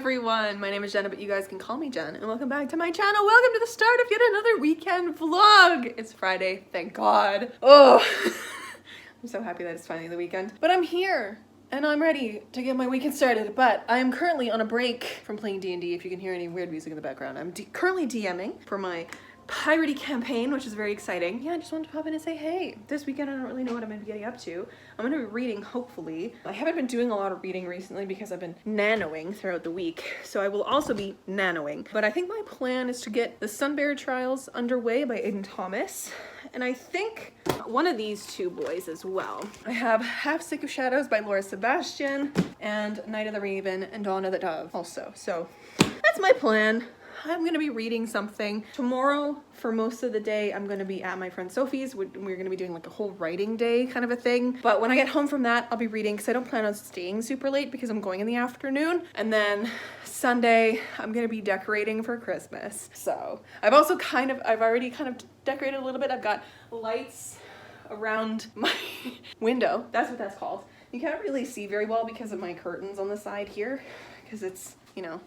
everyone, my name is Jenna, but you guys can call me Jen, and welcome back to my channel. Welcome to the start of yet another weekend vlog. It's Friday, thank God. Oh, I'm so happy that it's finally the weekend. But I'm here, and I'm ready to get my weekend started, but I am currently on a break from playing D&D. If you can hear any weird music in the background, I'm currently DMing for my piratey campaign, which is very exciting. Yeah, I just wanted to pop in and say, hey, this weekend I don't really know what I'm gonna be getting up to. I'm gonna be reading, hopefully. I haven't been doing a lot of reading recently because I've been nanoing throughout the week, so I will also be nanoing. But I think my plan is to get the SUNBEARER Trials underway by Aiden Thomas, and I think one of these two boys as well. I have Half Sick of Shadows by Laura Sebastian, and Night of the Raven and Dawn of the Dove also. So that's my plan. I'm gonna be reading something. Tomorrow, for most of the day, I'm gonna be at my friend Sophie's. We're gonna be doing like a whole writing day kind of a thing. But when I get home from that, I'll be reading because I don't plan on staying super late because I'm going in the afternoon. And then Sunday, I'm gonna be decorating for Christmas. So I've already kind of decorated a little bit. I've got lights around my window. That's what that's called. You can't really see very well because of my curtains on the side here, because it's, you know,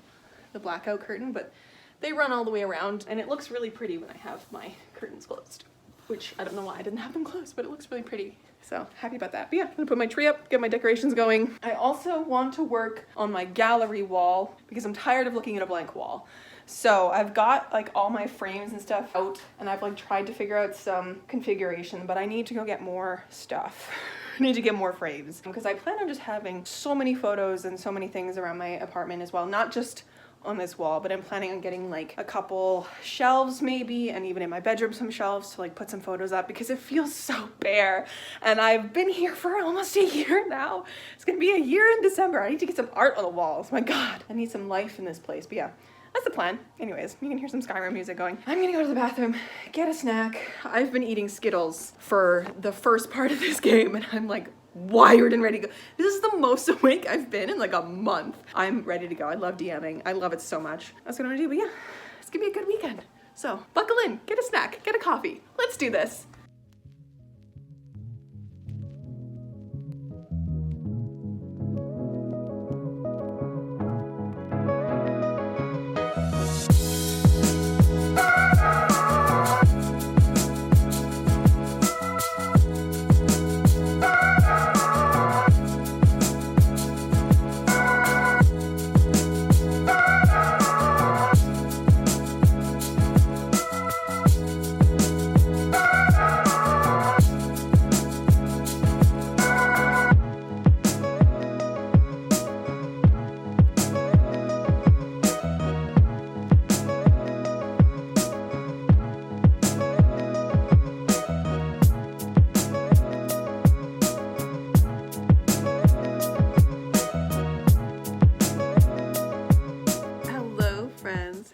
the blackout curtain, but they run all the way around, and it looks really pretty when I have my curtains closed, which I don't know why I didn't have them closed, but it looks really pretty. So happy about that. But yeah, I'm gonna put my tree up, get my decorations going. I also want to work on my gallery wall because I'm tired of looking at a blank wall. So I've got like all my frames and stuff out, and I've like tried to figure out some configuration, but I need to go get more stuff. I need to get more frames because I plan on just having so many photos and so many things around my apartment as well, not just on this wall, but I'm planning on getting like a couple shelves maybe, and even in my bedroom some shelves to like put some photos up because it feels so bare, and I've been here for almost a year now. It's gonna be a year in December. I need to get some art on the walls. My God, I need some life in this place. But yeah, that's the plan. Anyways, you can hear some Skyrim music going. I'm gonna go to the bathroom, get a snack. I've been eating Skittles for the first part of this game, and I'm like wired and ready to go. This is the most awake I've been in like a month. I'm ready to go. I love DMing. I love it so much. That's what I'm gonna do. But yeah, it's gonna be a good weekend. So buckle in, get a snack, get a coffee. Let's do this.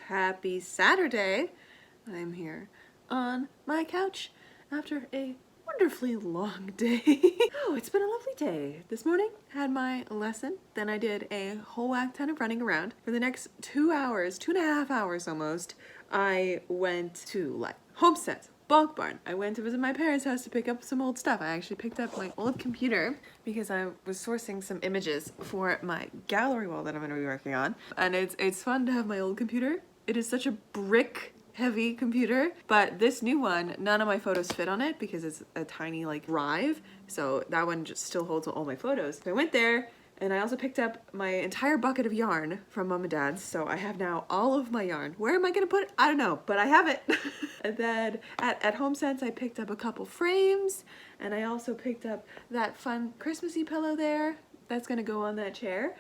Happy Saturday. I'm here on my couch after a wonderfully long day. Oh, it's been a lovely day. This morning had my lesson, then I did a whole whack ton of running around. For the next 2 hours, 2.5 hours almost, I went to like Homestead, Bulk Barn. I went to visit my parents' house to pick up some old stuff. I actually picked up my old computer because I was sourcing some images for my gallery wall that I'm going to be working on. And it's fun to have my old computer. It is such a brick heavy computer, but this new one, none of my photos fit on it because it's a tiny like drive. So that one just still holds all my photos. So I went there, and I also picked up my entire bucket of yarn from Mom and Dad's. So I have now all of my yarn. Where am I gonna put it? I don't know, but I have it. And then at HomeSense, I picked up a couple frames, and I also picked up that fun Christmassy pillow there. That's gonna go on that chair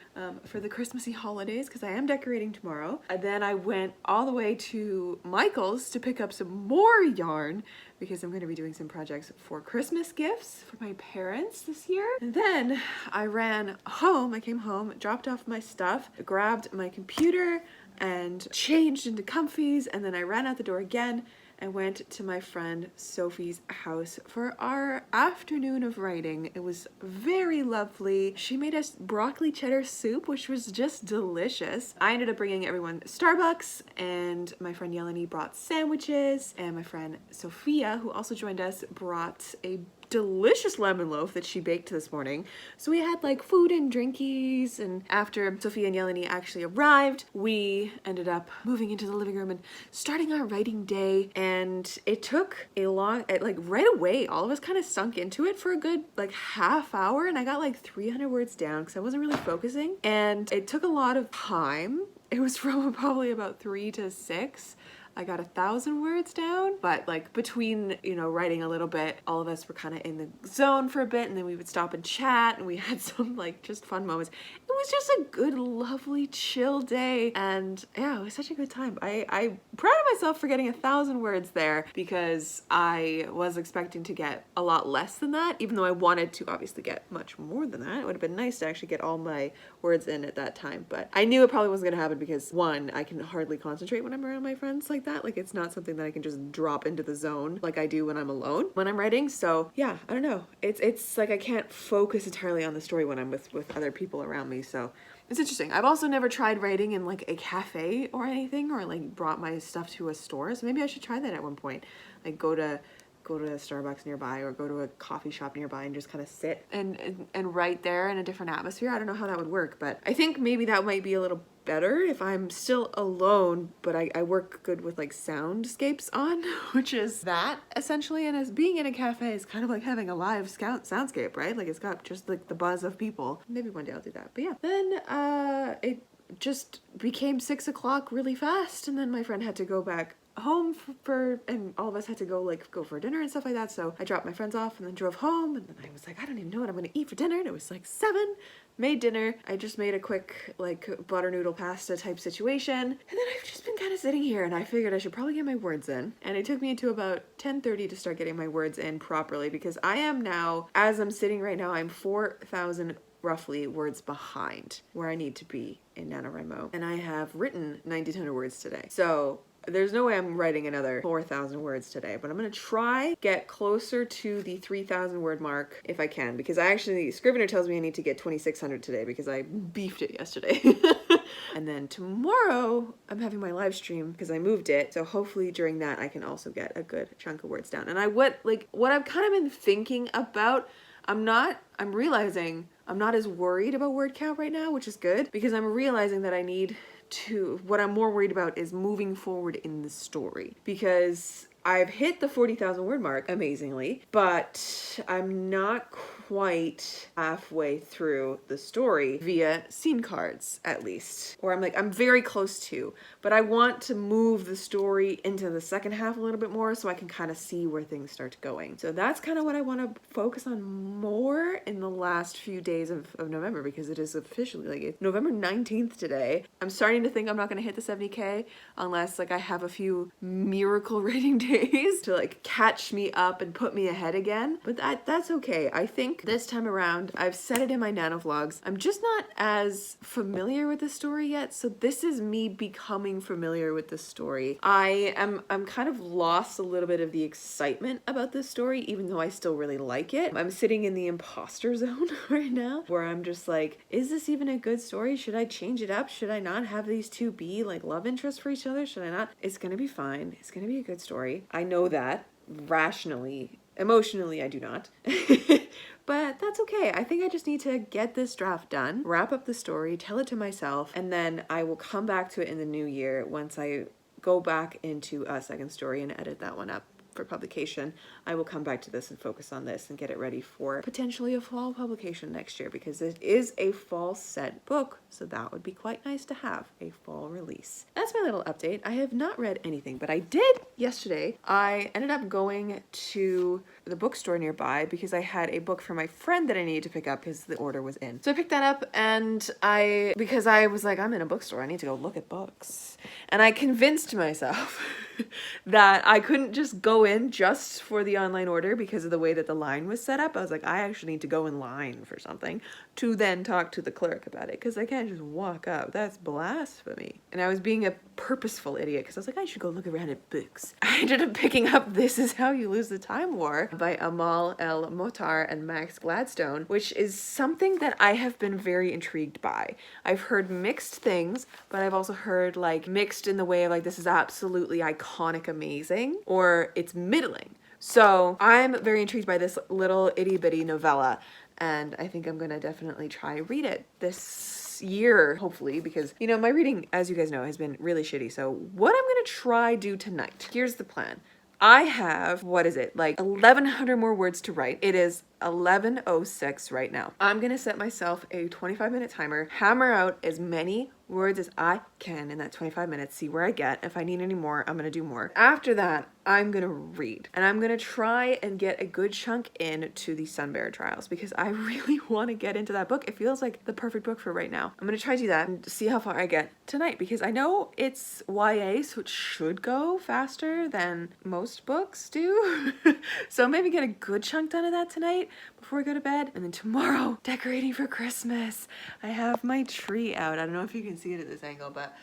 for the Christmassy holidays because I am decorating tomorrow. And then I went all the way to Michael's to pick up some more yarn because I'm gonna be doing some projects for Christmas gifts for my parents this year. And then I ran home, I came home, dropped off my stuff, grabbed my computer and changed into comfies, and then I ran out the door again I went to my friend Sophie's house for our afternoon of writing. It was very lovely. She made us broccoli cheddar soup, which was just delicious. I ended up bringing everyone Starbucks, and my friend Yeleni brought sandwiches, and my friend Sophia, who also joined us, brought a delicious lemon loaf that she baked this morning. So we had like food and drinkies, and after Sophia and Yeleni actually arrived, we ended up moving into the living room and starting our writing day. And it took a long, like right away, all of us kind of sunk into it for a good like half hour, and I got like 300 words down because I wasn't really focusing, and it took a lot of time. It was from probably about 3 to 6. I got 1,000 words down, but like between, you know, writing a little bit, all of us were kind of in the zone for a bit, and then we would stop and chat, and we had some like just fun moments. It was just a good, lovely, chill day, and yeah, it was such a good time. I proud of myself for getting 1,000 words there, because I was expecting to get a lot less than that, even though I wanted to obviously get much more than that. It would have been nice to actually get all my words in at that time, but I knew it probably wasn't gonna happen because, one, I can hardly concentrate when I'm around my friends like that. Like, it's not something that I can just drop into the zone like I do when I'm alone when I'm writing. So yeah, I don't know, it's like I can't focus entirely on the story when I'm with other people around me. So it's interesting. I've also never tried writing in like a cafe or anything, or like brought my stuff to a store, so maybe I should try that at one point. Like go to a Starbucks nearby, or go to a coffee shop nearby and just kind of sit and write there in a different atmosphere. I don't know how that would work, but I think maybe that might be a little better if I'm still alone, but I work good with like soundscapes on, which is that essentially. And as being in a cafe is kind of like having a live soundscape, right? Like it's got just like the buzz of people. Maybe one day I'll do that. But yeah, then it just became 6 o'clock really fast, and then my friend had to go back home and all of us had to go for dinner and stuff like that. So I dropped my friends off and then drove home, and then I was like, I don't even know what I'm gonna eat for dinner, and it was like 7. Made dinner. I just made a quick like butter noodle pasta type situation, and then I've just been kind of sitting here, and I figured I should probably get my words in, and it took me to about 10:30 to start getting my words in properly, because I am now, as I'm sitting right now, I'm 4,000 roughly words behind where I need to be in NaNoWriMo, and I have written 1,900 words today. So there's no way I'm writing another 4,000 words today, but I'm gonna try get closer to the 3,000 word mark if I can, because Scrivener tells me I need to get 2,600 today because I beefed it yesterday. And then tomorrow I'm having my live stream because I moved it, so hopefully during that I can also get a good chunk of words down. And what I've kind of been thinking about, I'm realizing I'm not as worried about word count right now, which is good, because I'm realizing that what I'm more worried about is moving forward in the story, because I've hit the 40,000 word mark amazingly, but I'm not quite halfway through the story via scene cards, at least. Or I'm very close to, but I want to move the story into the second half a little bit more so I can kind of see where things start going. So that's kind of what I want to focus on more in the last few days of November, because it is officially it's November 19th today. I'm starting to think I'm not going to hit the 70K unless I have a few miracle rating days to catch me up and put me ahead again. But that's okay. I think this time around, I've said it in my nano vlogs, I'm just not as familiar with the story yet. So this is me becoming familiar with the story. I'm kind of lost a little bit of the excitement about this story, even though I still really like it. I'm sitting in the imposter zone right now, where I'm just like, is this even a good story? Should I change it up? Should I not have these two be love interests for each other? Should I not? It's gonna be fine. It's gonna be a good story. I know that rationally. Emotionally, I do not. But that's okay. I think I just need to get this draft done, wrap up the story, tell it to myself, and then I will come back to it in the new year once I go back into a second story and edit that one up for publication. I will come back to this and focus on this and get it ready for potentially a fall publication next year, because it is a fall set book, so that would be quite nice to have a fall release. That's my little update. I have not read anything, but I did yesterday. I ended up going to the bookstore nearby because I had a book for my friend that I needed to pick up because the order was in. So I picked that up, and because I was like, I'm in a bookstore, I need to go look at books. And I convinced myself that I couldn't just go in just for the online order because of the way that the line was set up. I was like, I actually need to go in line for something to then talk to the clerk about it, because I can't just walk up. That's blasphemy. And I was being a purposeful idiot because I was like, I should go look around at books. I ended up picking up This Is How You Lose the Time War by Amal El Motar and Max Gladstone, which is something that I have been very intrigued by. I've heard mixed things, but I've also heard mixed in the way of this is absolutely iconic, amazing, or it's middling. So I'm very intrigued by this little itty bitty novella, and I think I'm gonna definitely try read it this year, hopefully, because, you know, my reading, as you guys know, has been really shitty. So what I'm gonna try do tonight, here's the plan. I have, what is it, like 1,100 more words to write. It is 11:06 right now. I'm gonna set myself a 25-minute timer, hammer out as many words as I can in that 25 minutes, see where I get. If I need any more, I'm gonna do more. After that, I'm gonna read, and I'm gonna try and get a good chunk into the SUNBEARER Trials because I really want to get into that book. It feels like the perfect book for right now. I'm gonna try to do that and see how far I get tonight because I know it's YA, so it should go faster than most books do. So maybe get a good chunk done of that tonight before I go to bed. And then tomorrow, decorating for Christmas. I have my tree out. I don't know if you can see it at this angle, but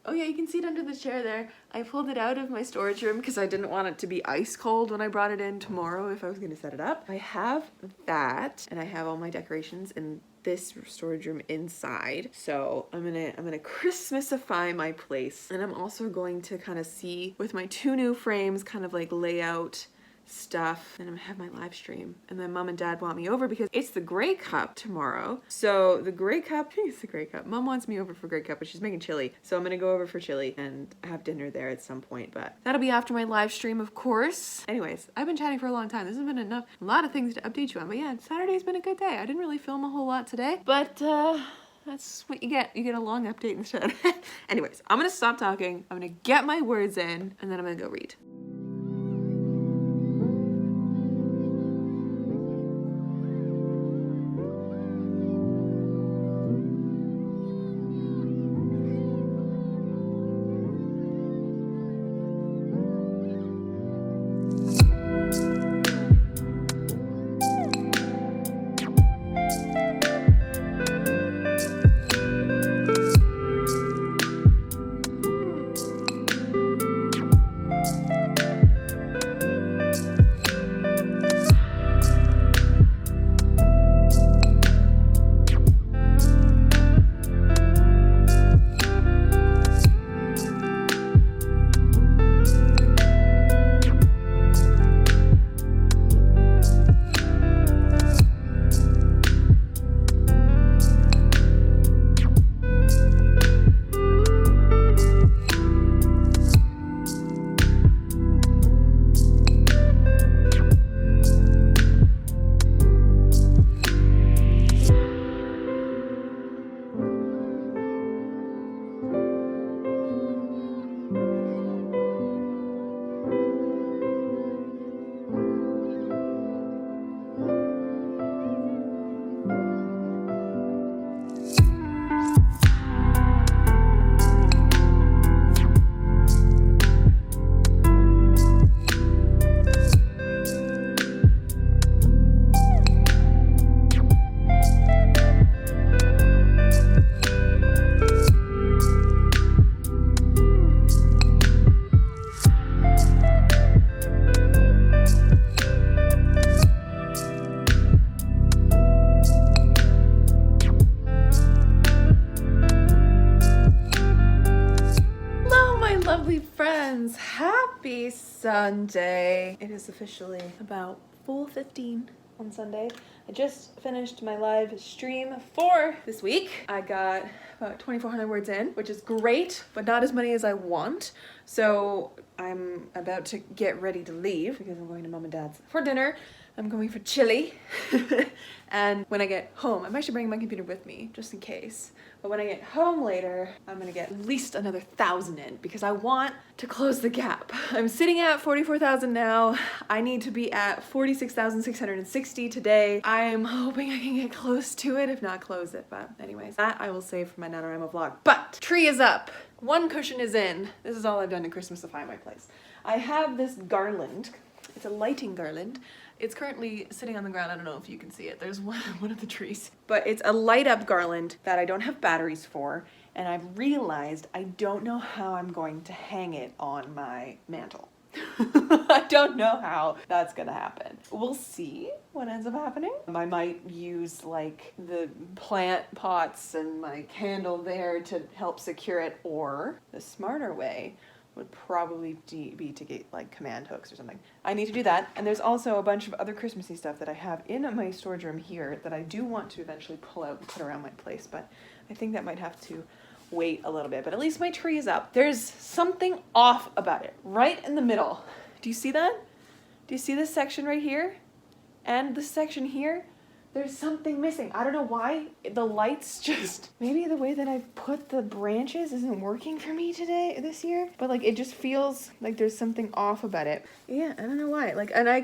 oh yeah, you can see it under the chair there. I pulled it out of my storage room because I didn't want it to be ice cold when I brought it in tomorrow if I was gonna set it up. I have that, and I have all my decorations in this storage room inside. So I'm gonna Christmasify my place. And I'm also going to kind of see with my 2 new frames, kind of like lay out stuff, and I'm gonna have my live stream. And then mom and dad want me over because it's the Grey Cup tomorrow. So the Grey Cup, I think it's the Grey Cup. Mom wants me over for Grey Cup, but she's making chili. So I'm gonna go over for chili and have dinner there at some point, but that'll be after my live stream, of course. Anyways, I've been chatting for a long time. This has been a lot of things to update you on, but yeah, Saturday's been a good day. I didn't really film a whole lot today, but that's what you get. You get a long update instead. Anyways, I'm gonna stop talking. I'm gonna get my words in, and then I'm gonna go read. Happy Sunday. It is officially about 4:15 on Sunday. I just finished my live stream for this week. I got about 2,400 words in, which is great, but not as many as I want. So I'm about to get ready to leave because I'm going to mom and dad's for dinner. I'm going for chili. And when I get home, I'm actually bringing my computer with me just in case. But when I get home later, I'm gonna get at least another 1,000 in because I want to close the gap. I'm sitting at 44,000 now. I need to be at 46,660 today. I am hoping I can get close to it, if not close it. But anyways, that I will save for my NaNoWriMo vlog. But tree is up. One cushion is in. This is all I've done to Christmasify my place. I have this garland. It's a lighting garland. It's currently sitting on the ground. I don't know if you can see it. There's one of the trees. But it's a light up garland that I don't have batteries for. And I've realized I don't know how I'm going to hang it on my mantle. I don't know how that's gonna happen. We'll see what ends up happening. I might use like the plant pots and my candle there to help secure it, or the smarter way would probably be to get like command hooks or something. I need to do that. And there's also a bunch of other Christmassy stuff that I have in my storage room here that I do want to eventually pull out and put around my place, but I think that might have to wait a little bit. But at least my tree is up. There's something off about it, right in the middle. Do you see that? Do you see this section right here? And this section here? There's something missing. I don't know why. The lights just, maybe the way that I've put the branches isn't working for me this year. But like, it just feels like there's something off about it. Yeah, I don't know why. Like, and I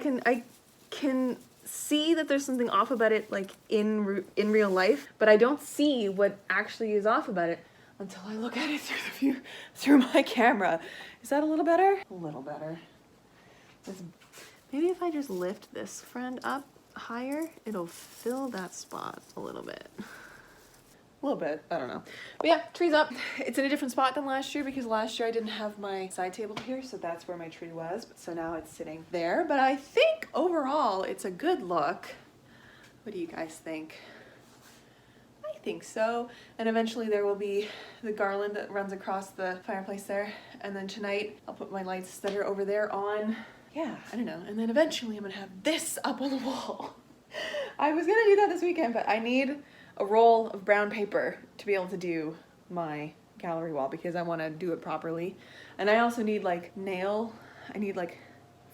can see that there's something off about it, like in real life, but I don't see what actually is off about it until I look at it through my camera. Is that a little better? A little better. Maybe if I just lift this friend up higher, it'll fill that spot a little bit. A little bit, I don't know. But yeah, tree's up. It's in a different spot than last year because last year I didn't have my side table here, so that's where my tree was. So now it's sitting there. But I think overall it's a good look. What do you guys think? I think so. And eventually there will be the garland that runs across the fireplace there. And then tonight I'll put my lights that are over there on. Yeah, I don't know. And then eventually I'm gonna have this up on the wall. I was gonna do that this weekend, but I need a roll of brown paper to be able to do my gallery wall because I want to do it properly. And I also need like I need like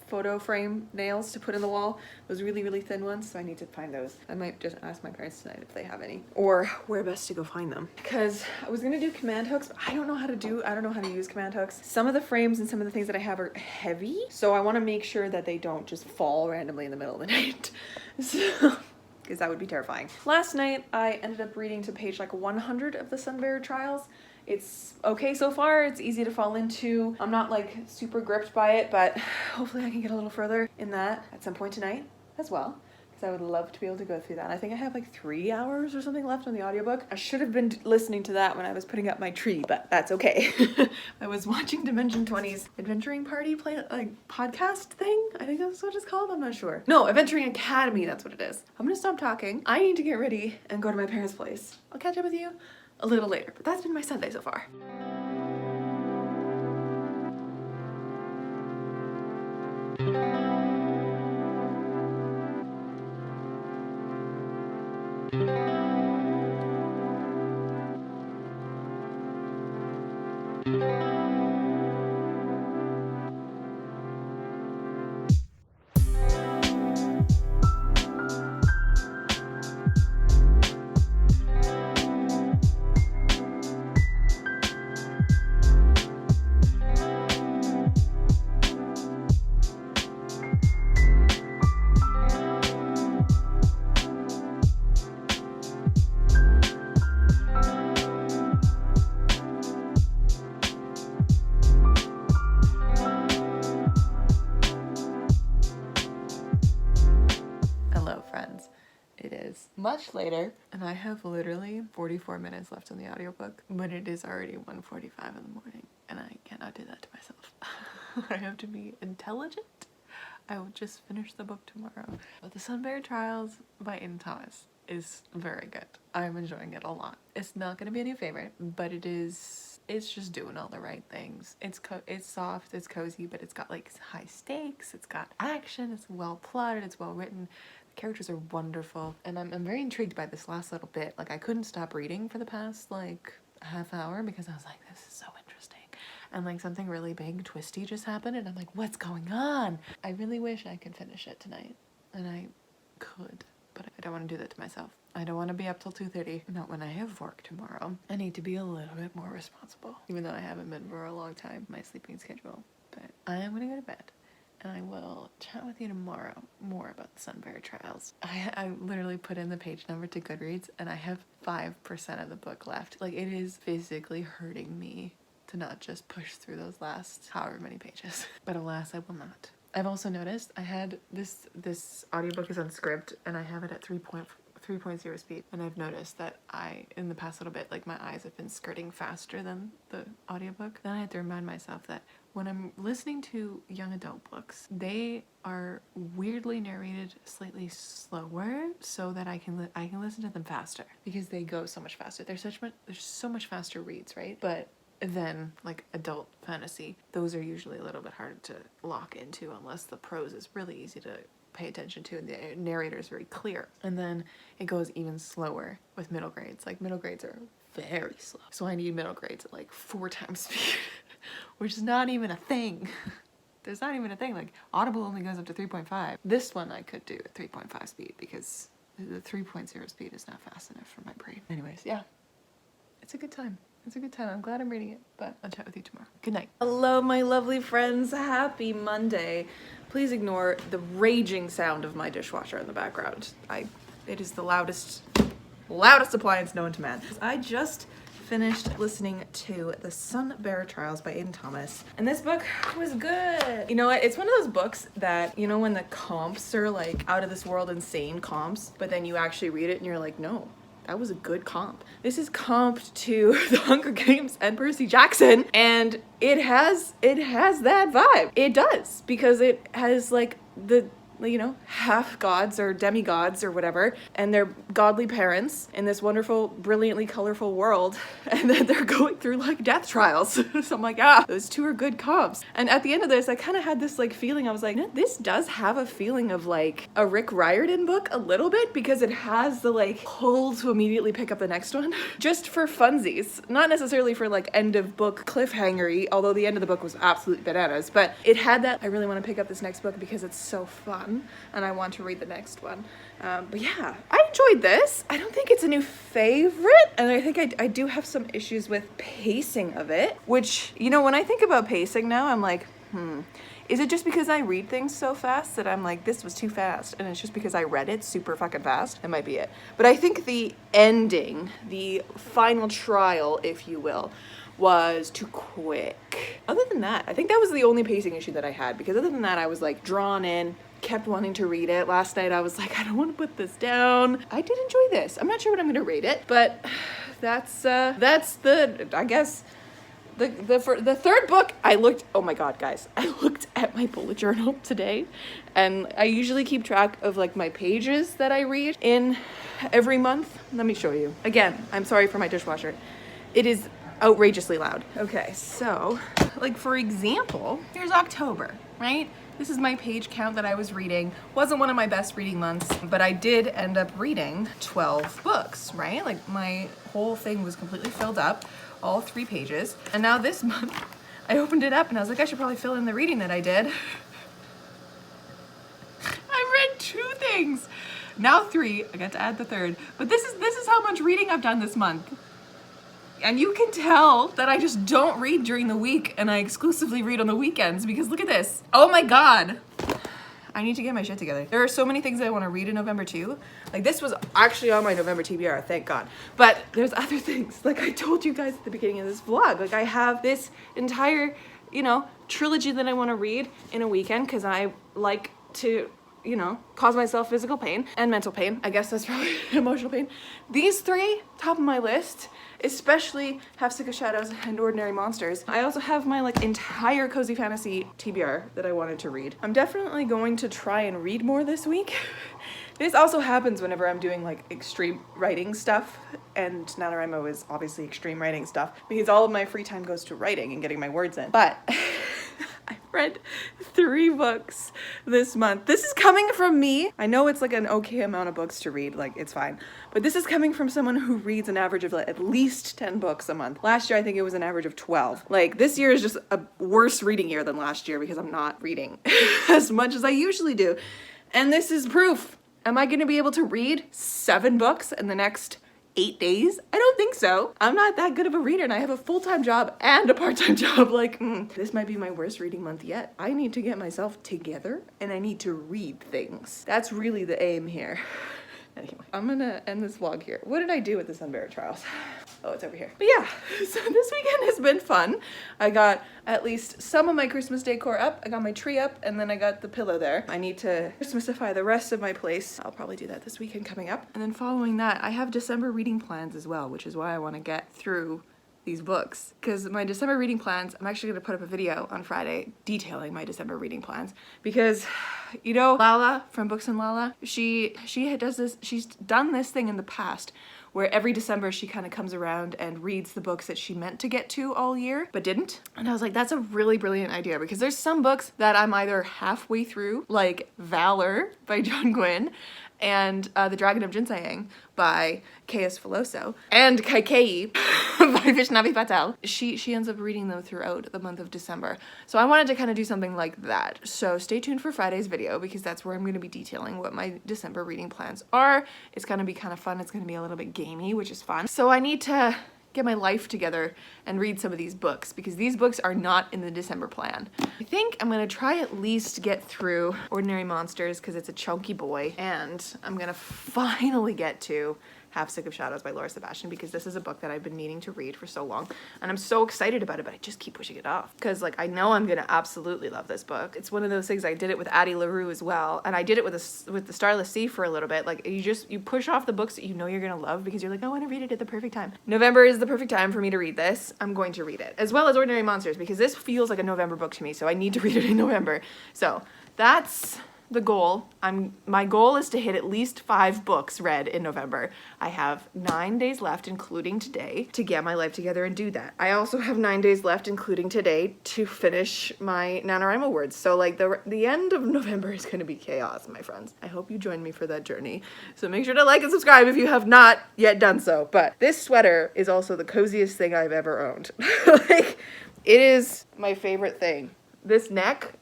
photo frame nails to put in the wall, those really, really thin ones, so I need to find those. I might just ask my parents tonight if they have any, or where best to go find them. Because I was gonna do command hooks, but I don't know how to use command hooks. Some of the frames and some of the things that I have are heavy, so I want to make sure that they don't just fall randomly in the middle of the night. So, because that would be terrifying. Last night, I ended up reading to page like 100 of the SUNBEARER Trials. It's okay so far. It's easy to fall into. I'm not like super gripped by it, but hopefully I can get a little further in that at some point tonight as well, because I would love to be able to go through that. I think I have like 3 hours or something left on the audiobook. I should have been listening to that when I was putting up my tree, but that's okay. I was watching Dimension 20's Adventuring Party podcast thing. I think that's what it's called. I'm not sure. No, Adventuring Academy, that's what it is. I'm gonna stop talking. I need to get ready and go to my parents' place. I'll catch up with you a little later, but that's been my Sunday so far. Much later, and I have literally 44 minutes left on the audiobook, but it is already 1:45 in the morning, and I cannot do that to myself. I have to be intelligent. I will just finish the book tomorrow. But the SUNBEARER Trials by Ian Thomas is very good. I'm enjoying it a lot. It's not going to be a new favorite, but it's just doing all the right things. It's soft, it's cozy, but it's got like high stakes, it's got action, it's well plotted, it's well written. Characters are wonderful, and I'm very intrigued by this last little bit. Like, I couldn't stop reading for the past like half hour because I was like, this is so interesting, and like something really big twisty just happened, and I'm like, what's going on? I really wish I could finish it tonight, and I could, but I don't want to do that to myself. I don't want to be up till 2:30, not when I have work tomorrow. I need to be a little bit more responsible, even though I haven't been for a long time, my sleeping schedule. But I am gonna go to bed. And I will chat with you tomorrow more about the SUNBEARER Trials. I literally put in the page number to Goodreads, and I have 5% of the book left. Like, it is physically hurting me to not just push through those last however many pages. But alas, I will not. I've also noticed I had this audiobook is on script, and I have it at 3.0 speed, and I've noticed that in the past little bit, like, my eyes have been skirting faster than the audiobook. Then I have to remind myself that when I'm listening to young adult books, they are weirdly narrated slightly slower so that I can listen to them faster, because they go so much faster. There's so much faster reads, right? But than like adult fantasy. Those are usually a little bit harder to lock into unless the prose is really easy to pay attention to and the narrator is very clear. And then it goes even slower with middle grades. Like middle grades are very slow. So I need middle grades at like 4 times speed, which is not even a thing. There's not even a thing. Like Audible only goes up to 3.5. This one I could do at 3.5 speed because the 3.0 speed is not fast enough for my brain. Anyways, yeah, it's a good time. It's a good time. I'm glad I'm reading it, but I'll chat with you tomorrow. Good night. Hello, my lovely friends. Happy Monday. Please ignore the raging sound of my dishwasher in the background. It is the loudest appliance known to man. I just finished listening to the SUNBEARER Trials by Aiden Thomas, and this book was good. You know what? It's one of those books that, you know, when the comps are like out of this world insane comps, but then you actually read it and you're like, no, that was a good comp. This is comped to The Hunger Games and Percy Jackson, and it has that vibe. It does, because it has like the, you know, half gods or demigods or whatever, and their godly parents in this wonderful, brilliantly colorful world, and then they're going through like death trials. So I'm like, those two are good comps. And at the end of this, I kind of had this like feeling, I was like, this does have a feeling of like a Rick Riordan book a little bit, because it has the like pull to immediately pick up the next one, just for funsies, not necessarily for like end of book cliffhangery, although the end of the book was absolute bananas, but it had that, I really want to pick up this next book because it's so fun. And I want to read the next one. But yeah, I enjoyed this. I don't think it's a new favorite, and I think I do have some issues with pacing of it, which, you know, when I think about pacing now, I'm like, is it just because I read things so fast that I'm like, this was too fast, and it's just because I read it super fucking fast? That might be it. But I think the ending, the final trial, if you will, was too quick. Other than that, I think that was the only pacing issue that I had, because other than that, I was like drawn in, kept wanting to read it. Last night I was like, I don't want to put this down. I did enjoy this. I'm not sure what I'm going to rate it, but that's the, I guess, the third book. Oh my god, guys, I looked at my bullet journal today, and I usually keep track of like my pages that I read in every month. Let me show you. Again, I'm sorry for my dishwasher. It is outrageously loud. Okay, so like for example, here's October, right? This is my page count that I was reading. Wasn't one of my best reading months, but I did end up reading 12 books, right? Like my whole thing was completely filled up, all 3 pages. And now this month, I opened it up and I was like, I should probably fill in the reading that I did. I read 2 things. Now 3, I got to add the 3rd. But this is how much reading I've done this month. And you can tell that I just don't read during the week and I exclusively read on the weekends, because look at this. Oh my god. I need to get my shit together. There are so many things I want to read in November too. Like this was actually on my November TBR, thank god. But there's other things. Like I told you guys at the beginning of this vlog, like I have this entire, you know, trilogy that I want to read in a weekend because I like to, you know, cause myself physical pain and mental pain. I guess that's probably emotional pain. These 3, top of my list, especially Half Sick of Shadows and Ordinary Monsters. I also have my like entire Cozy Fantasy TBR that I wanted to read. I'm definitely going to try and read more this week. This also happens whenever I'm doing like extreme writing stuff, and NaNoWriMo is obviously extreme writing stuff because all of my free time goes to writing and getting my words in. But I read 3 books this month. This is coming from me. I know it's like an okay amount of books to read, like it's fine. But this is coming from someone who reads an average of like at least 10 books a month. Last year I think it was an average of 12. Like this year is just a worse reading year than last year because I'm not reading as much as I usually do. And this is proof. Am I gonna be able to read 7 books in the next 8 days? I don't think so. I'm not that good of a reader, and I have a full-time job and a part-time job. Like, this might be my worst reading month yet. I need to get myself together, and I need to read things. That's really the aim here. Anyway, I'm gonna end this vlog here. What did I do with the SUNBEARER Trials? Oh, it's over here. But yeah, so this weekend has been fun. I got at least some of my Christmas decor up. I got my tree up, and then I got the pillow there. I need to Christmasify the rest of my place. I'll probably do that this weekend coming up. And then following that, I have December reading plans as well, which is why I want to get through these books, because my December reading plans, I'm actually going to put up a video on Friday detailing my December reading plans, because you know Lala from Books and Lala, she's done this thing in the past where every December she kind of comes around and reads the books that she meant to get to all year, but didn't. And I was like, that's a really brilliant idea, because there's some books that I'm either halfway through, like Valor by John Gwynne, and The Dragon of Jinsayang by K.S. Filoso, and Kaikei by Vaishnavi Patel. She ends up reading them throughout the month of December. So I wanted to kind of do something like that. So stay tuned for Friday's video, because that's where I'm going to be detailing what my December reading plans are. It's going to be kind of fun. It's going to be a little bit gamey, which is fun. So I need to get my life together and read some of these books, because these books are not in the December plan. I think I'm gonna try at least get through Ordinary Monsters, because it's a chunky boy, and I'm gonna finally get to Half Sick of Shadows by Laura Sebastian, because this is a book that I've been meaning to read for so long, and I'm so excited about it, but I just keep pushing it off, because like I know I'm gonna absolutely love this book. It's one of those things. I did it with Addie LaRue as well, and I did it with the Starless Sea for a little bit. Like you push off the books that you know you're gonna love, because you're like, I want to read it at the perfect time. November is the perfect time for me to read this. I'm going to read it, as well as Ordinary Monsters, because this feels like a November book to me, so I need to read it in November. So that's the goal. My goal is to hit at least 5 books read in November. I have 9 days left, including today, to get my life together and do that. I also have 9 days left, including today, to finish my NaNoWriMo words. So like the end of November is going to be chaos, my friends. I hope you join me for that journey. So make sure to like and subscribe if you have not yet done so. But this sweater is also the coziest thing I've ever owned. Like, it is my favorite thing. This neck,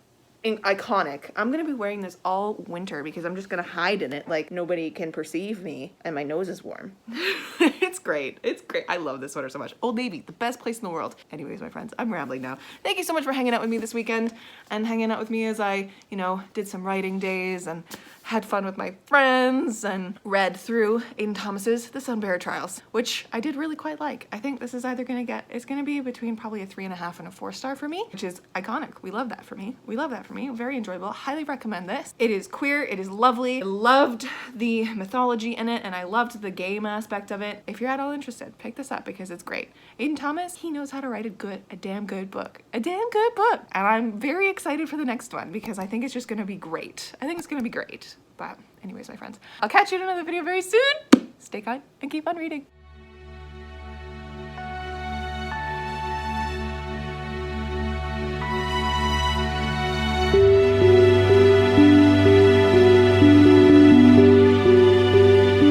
iconic. I'm gonna be wearing this all winter, because I'm just gonna hide in it like nobody can perceive me, and my nose is warm. It's great. It's great. I love this sweater so much. Old Navy, the best place in the world. Anyways, my friends, I'm rambling now. Thank you so much for hanging out with me this weekend, and hanging out with me as I, did some writing days and had fun with my friends and read through Aiden Thomas's The SUNBEARER Trials, which I did really quite like. I think this is either it's gonna be between probably a 3.5 and a 4-star for me, which is iconic. We love that for me. We love that for me. Very enjoyable. Highly recommend this. It is queer. It is lovely. I loved the mythology in it, and I loved the game aspect of it. If you're at all interested, pick this up, because it's great. Aiden Thomas, he knows how to write a damn good book. A damn good book. And I'm very excited for the next one, because I think it's just gonna be great. I think it's gonna be great. But anyways, my friends, I'll catch you in another video very soon. Stay kind and keep on reading.